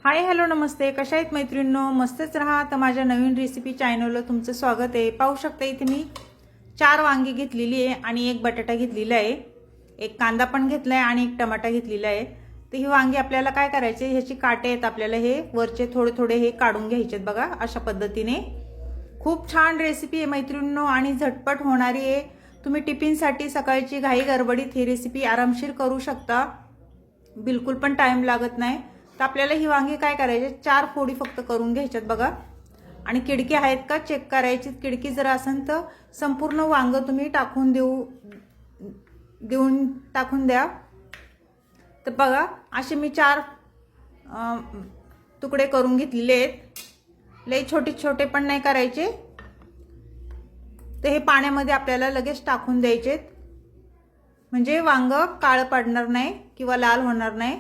Hi hello नमस्ते, कशा आहेत मैत्रिणींनो? मस्तच राहा. तर माझ्या नवीन रेसिपी चॅनलला तुमचं स्वागत आहे. पाहू शकता इथे मी 4 वांगी घेतलेली आहे आणि एक बटाटा घेतलेला आहे, एक कांदा पण घेतलाय आणि एक टमाटा घेतलेला आहे. तर ही वांगी आपल्याला काय करायचे, ह्याची काटे आहेत आपल्याला हे वरचे थोडे थोडे हे काढून घ्यायचे बघा. अशा पद्धतीने खूप छान रेसिपी आहे मैत्रिणींनो आणि झटपट होणारी आहे. तुम्ही टिफिनसाठी सकाळची घाई गडबडीत ही रेसिपी आरामशीर करू शकता, बिलकुल पण टाइम लागत नाही. तर आपल्याला ही वांगी काय करायचे, 4 फोडी फक्त करून घ्यायच्यात बघा. आणि किडकी आहेत का चेक करायची. किडकी जर असेल तर संपूर्ण वांग तुम्ही टाकून टाकून द्या. तर बघा असे मी 4 तुकडे करून घेतलेले आहेत. लई छोटे छोटे पण नाही करायचे. तर हे पाण्यामध्ये आपल्याला लगेच टाकून द्यायचे, म्हणजे वांग काळं पडणार नाही किंवा लाल होणार नाही.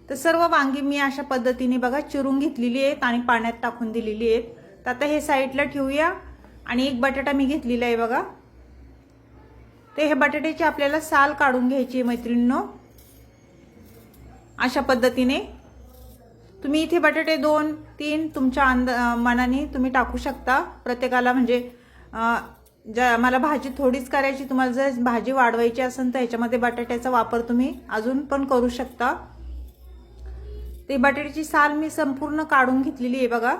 तर सर्व वांगी मी अशा पद्धतीने बघा चिरून घेतलेली आहेत आणि पाण्यात टाकून दिलेली आहेत. तर आता हे साईडला ठेवूया. आणि एक बटाटा मी घेतलेला आहे बघा. ते हे बटाट्याची आपल्याला साल काढून घ्यायची आहे मैत्रिणींनो. अशा पद्धतीने तुम्ही इथे बटाटे 2-3 तुमच्या मनाने तुम्ही टाकू शकता प्रत्येकाला. म्हणजे मला भाजी थोडीच करायची, तुम्हाला जर भाजी वाढवायची असेल तर ह्याच्यामध्ये बटाट्याचा वापर तुम्ही अजून पण करू शकता. ते बटाट्याची साल मी संपूर्ण काढून घेतलेली आहे बघा.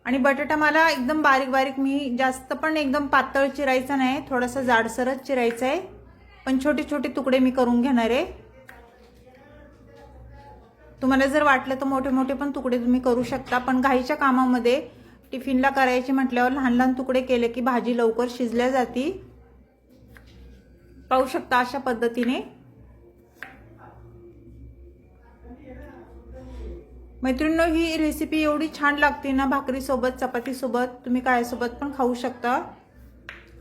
आणि बटाटा मला एकदम बारीक बारीक, मी जास्त पण एकदम पातळ चिरायचा नाही, थोडासा जाडसरच चिरायचा आहे. पण छोटे छोटे तुकडे मी करून घेणार आहे. तुम्हाला जर वाटलं तर मोठे मोठे पण तुकडे तुम्ही करू शकता, पण घाईच्या कामामध्ये टिफिनला करायची म्हटल्यावर लहान लहान तुकडे केले की भाजी लवकर शिजल्या जाती. पाहू शकता अशा पद्धतीने. मैत्रिणींनो ही रेसिपी एवढी छान लागते ना, भाकरी सोबत चपाती सोबत तुम्ही काय सोबत पण खाऊ शकता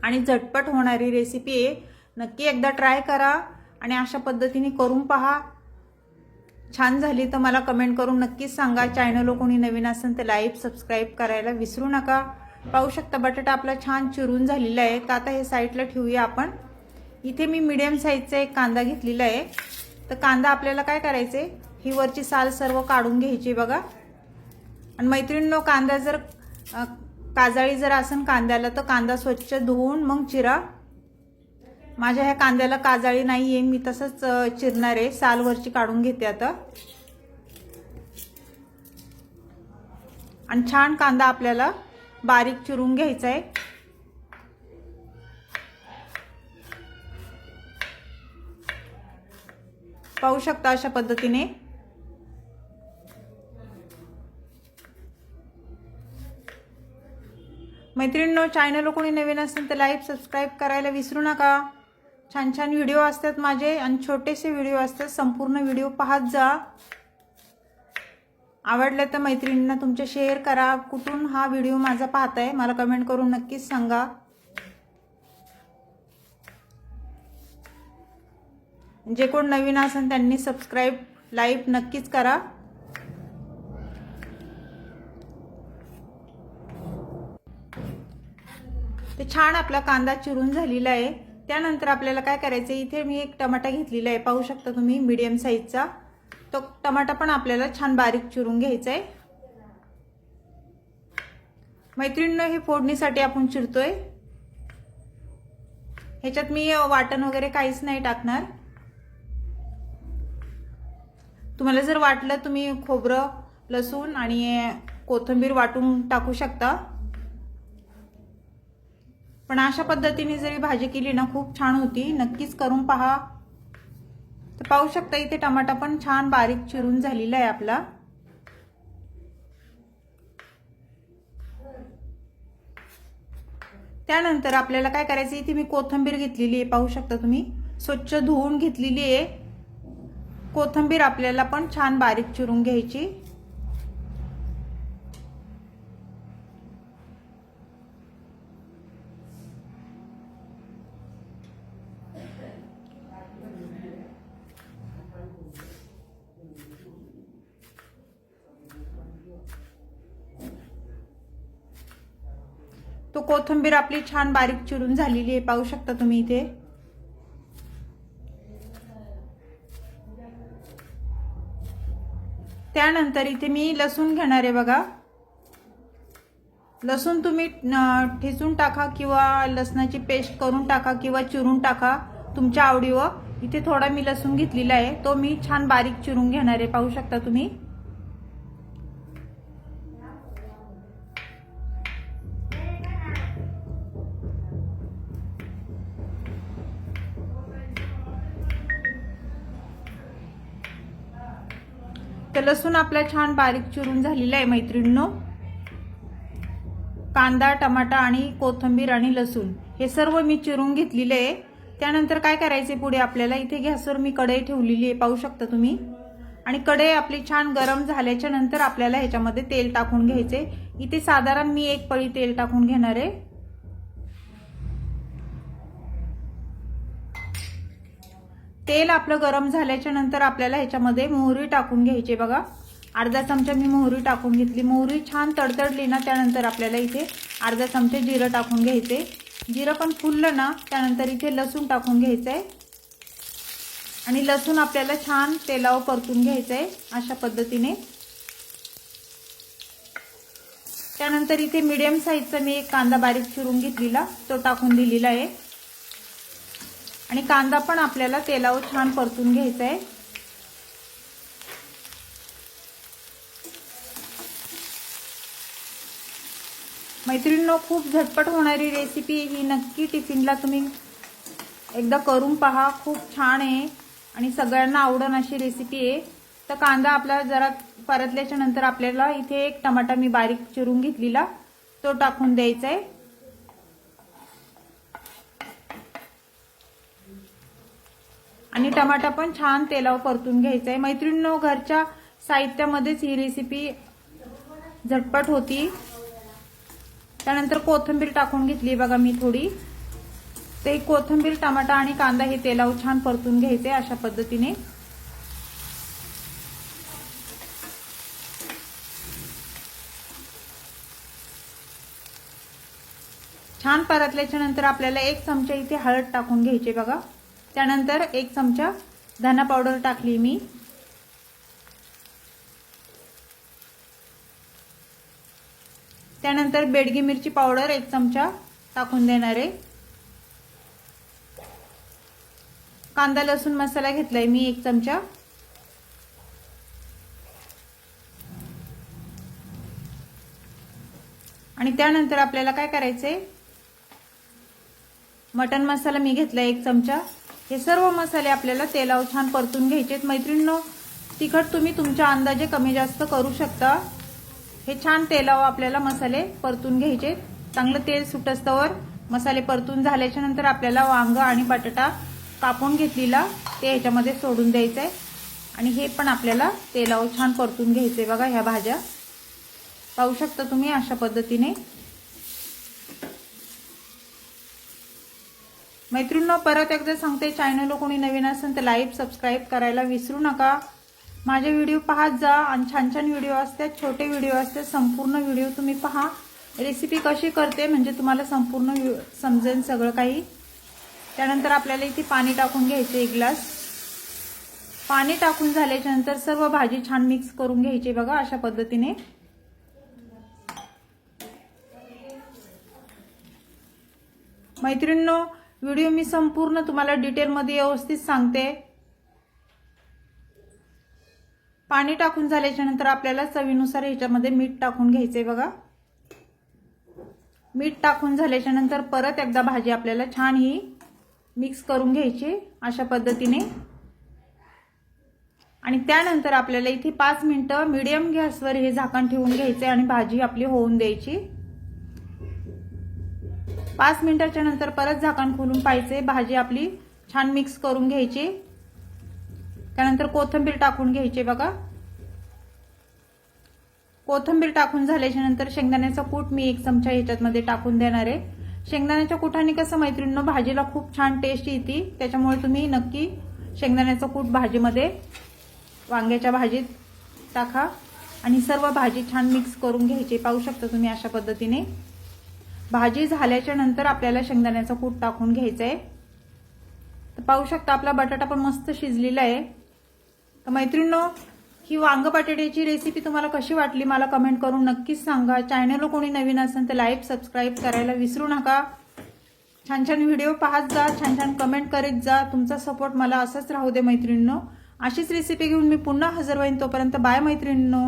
आणि झटपट होणारी रेसिपी आहे. नक्की एकदा ट्राय करा आणि अशा पद्धतीने करून पहा. छान झाली तर मला कमेंट करून नक्कीच सांगा. चॅनलला कोणी नवीन असेल तर लाईक सबस्क्राईब करायला विसरू नका. पाहू शकता बटाटा आपला छान चिरून झालेला आहे. तर आता हे साईडला ठेवूया आपण. इथे मी मीडियम साईजचा एक कांदा घेतलेला आहे. तर कांदा आपल्याला काय करायचे, ही वरची साल सर्व काढून घ्यायची बघा. आणि मैत्रिणींनो कांदा जर काजळी जर असेल कांद्याला तर कांदा स्वच्छ धुवून मग चिरा. माझ्या ह्या कांद्याला काजळी नाहीये, मी तसंच चिरणार आहे. साल वरची काढून घेते आता. आणि छान कांदा आपल्याला बारीक चिरून घ्यायचा आहे. पाहू शकता अशा पद्धतीने. मैत्रिणींनो चॅनलला कोणी नवीन असेल तर लाईक सबस्क्राईब करायला विसरू नका. छान छान व्हिडिओ असतात माझे आणि छोटेसे व्हिडिओ असतात, संपूर्ण व्हिडिओ पाहत जा. आवडलं तर मैत्रिणींना तुमच्या शेअर करा. कुठून हा व्हिडिओ माझा पाहताय मला कमेंट करून नक्कीच सांगा. जे कोण नवीन असेल त्यांनी सबस्क्राईब लाईक नक्कीच करा. ते छान आपला कांदा चिरून झालेला आहे. त्यानंतर आपल्याला काय करायचं, इथे मी एक टमाटा घेतलेला आहे पाहू शकता तुम्ही मीडियम साईजचा. तो टमाटा पण आपल्याला छान बारीक चिरून घ्यायचा आहे. मैत्रिणींनो हे फोडणीसाठी आपण चिरतोय. ह्याच्यात मी वाटण वगैरे काहीच नाही टाकणार. तुम्हाला जर वाटलं तुम्ही खोबरं लसूण आणि कोथिंबीर वाटून टाकू शकता. पण अशा पद्धतीने जरी भाजी केली ना खूप छान होती. नक्कीच करून पहा. तर पाहू शकता इथे टमाटा पण छान बारीक चिरून झालेला आहे आपला. त्यानंतर आपल्याला काय करायचं, इथे मी कोथिंबीर घेतलेली आहे पाहू शकता तुम्ही, स्वच्छ धुवून घेतलेली आहे. कोथिंबीर आपल्याला पण छान बारीक चिरून घ्यायची. तो कोथिंबीर आपली छान बारीक चिरून झालेली आहे पाहू शकता तुम्ही इथे. त्यानंतर इथे मी लसूण घेणार आहे बघा. लसूण तुम्ही ठेचून टाका किंवा लसणाची पेस्ट करून टाका किंवा चिरून टाका तुमच्या आवडीवर. इथे थोडा मी लसूण घेतलेला आहे, तो मी छान बारीक चिरून घेणार आहे. पाहू शकता तुम्ही. तर लसूण आपला छान बारीक चिरून झालेला आहे मैत्रिणींनो. कांदा, टमाटा आणि कोथिंबीर आणि लसूण हे सर्व मी चिरून घेतलेले आहे. त्यानंतर काय करायचे पुढे आपल्याला, इथे गॅसवर मी कढई ठेवलेली आहे पाहू शकता तुम्ही. आणि कढई आपली छान गरम झाल्याच्या नंतर आपल्याला ह्याच्यामध्ये तेल टाकून घ्यायचे. इथे साधारण मी 1 पळी तेल टाकून घेणार आहे. तेल आपलं गरम झाल्याच्या नंतर आपल्याला ह्याच्यामध्ये मोहरी टाकून घ्यायची बघा. अर्धा चमचा मी मोहरी टाकून घेतली. मोहरी छान तडतडली ना त्यानंतर आपल्याला इथे अर्धा चमचा जिरं टाकून घ्यायचे. जिरं पण फुललं ना त्यानंतर इथे लसूण टाकून घ्यायचंय आणि लसूण आपल्याला छान तेलावर परतून घ्यायचंय अशा पद्धतीने. त्यानंतर इथे मीडियम साईजचा मी एक कांदा बारीक चिरून घेतलेला तो टाकून दिलेला आहे आणि कांदा पण आपल्याला तेलावर छान परतून घ्यायचा आहे. मैत्रिणींनो, खूप झटपट होणारी रेसिपी ही, नक्की टिफिनला तुम्ही एकदा करून पहा. खूप छान आहे आणि सगळ्यांना आवडण अशी रेसिपी आहे. तर कांदा आपला जरा परतल्याच्या नंतर आपल्याला इथे एक टमाटा मी बारीक चिरून घेतलेला तो टाकून द्यायचा आहे. आणि टमाटा पण छान तेलावर परतून घ्यायचा आहे. मैत्रिणींनो, घरच्या साहित्यामध्येच ही रेसिपी झटपट होती. त्यानंतर कोथिंबीर टाकून घेतली बघा मी थोडी. ते कोथिंबीर, टमाटा आणि कांदा हे तेलावर छान परतून घ्यायचे अशा पद्धतीने. छान परतल्याच्या नंतर आपल्याला 1 चमचा इथे हळद टाकून घ्यायची बघा. त्यानंतर 1 चमचा धना पावडर टाकली मी. त्यानंतर बेडगी मिरची पावडर 1 चमचा टाकून देणार आहे. कांदा लसूण मसाला घेतलाय मी 1 चमचा. आणि त्यानंतर आपल्याला काय करायचंय, मटन मसाला मी घेतलाय 1 चमचा. हे सर्व मसाले आपल्याला तेलावर छान परतून घ्यायचेत. मैत्रिणींनो, तिखट तुम्ही तुमच्या अंदाजे कमी जास्त करू शकता. हे छान तेलावर आपल्याला मसाले परतून घ्यायचे. चांगलं तेल सुटस्तवर मसाले परतून झाल्याच्या नंतर आपल्याला वांग आणि बटाटा कापून घेतलेला ते ह्याच्यामध्ये सोडून द्यायचं आहे आणि हे पण आपल्याला तेलावर छान परतून घ्यायचे बघा. ह्या भाज्या पाहू शकता तुम्ही अशा पद्धतीने. मैत्रिणींनो, परत एकदा सांगते, चॅनलला कोणी नवीन असेल तर लाईक सबस्क्राईब करायला विसरू नका. माझे व्हिडिओ पाहत जा आणि छान छान व्हिडिओ असतात, छोटे व्हिडिओ असतात. संपूर्ण व्हिडिओ तुम्ही पहा. रेसिपी कशी करते म्हणजे तुम्हाला संपूर्ण समजेल सगळं काही. त्यानंतर आपल्याला इथे पाणी टाकून घ्यायचं 1 ग्लास. पाणी टाकून झाल्याच्या नंतर सर्व भाजी छान मिक्स करून घ्यायची बघा अशा पद्धतीने. मैत्रिणींनो, व्हिडिओ मी संपूर्ण तुम्हाला डिटेलमध्ये व्यवस्थित सांगते. पाणी टाकून झाल्याच्या नंतर आपल्याला चवीनुसार ह्याच्यामध्ये मीठ टाकून घ्यायचंय बघा. मीठ टाकून झाल्याच्या नंतर परत एकदा भाजी आपल्याला छान ही मिक्स करून घ्यायची अशा पद्धतीने. आणि त्यानंतर आपल्याला इथे 5 मिनिटं मीडियम गॅसवर हे झाकण ठेवून घ्यायचे आणि भाजी आपली होऊन द्यायची. 5 मिनिटाच्या नंतर परत झाकण खोलून पाहायचे. भाजी आपली छान मिक्स करून घ्यायची. त्यानंतर कोथिंबीर टाकून घ्यायची बघा. कोथिंबीर टाकून झाल्याच्या नंतर शेंगदाण्याचा कूट मी 1 चमचा ह्याच्यामध्ये टाकून देणार आहे. शेंगदाण्याच्या कुटाने कसं मैत्रिणींनो भाजीला खूप छान टेस्ट येते. त्याच्यामुळे तुम्ही नक्की शेंगदाण्याचा कूट भाजीमध्ये, वांग्याच्या भाजीत टाका आणि सर्व भाजी छान मिक्स करून घ्यायची. पाहू शकता तुम्ही अशा पद्धतीने. भाजी झाल्याच्या नंतर आपल्याला शेंगदाण्याचा कूट टाकून घ्यायचा आहे. तर पाहू शकता आपला बटाटा पण मस्त शिजलेला आहे. तर मैत्रिणींनो, ही वांग बटाट्याची रेसिपी तुम्हाला कशी वाटली मला कमेंट करून नक्कीच सांगा. चॅनलला कोणी नवीन असेल तर लाईक सबस्क्राईब करायला विसरू नका. छान छान व्हिडिओ पाहत जा, छान छान कमेंट करीत जा. तुमचा सपोर्ट मला असंच राहू दे मैत्रिणींनो. अशीच रेसिपी घेऊन मी पुन्हा हजर होईन. तोपर्यंत बाय मैत्रिणींनो.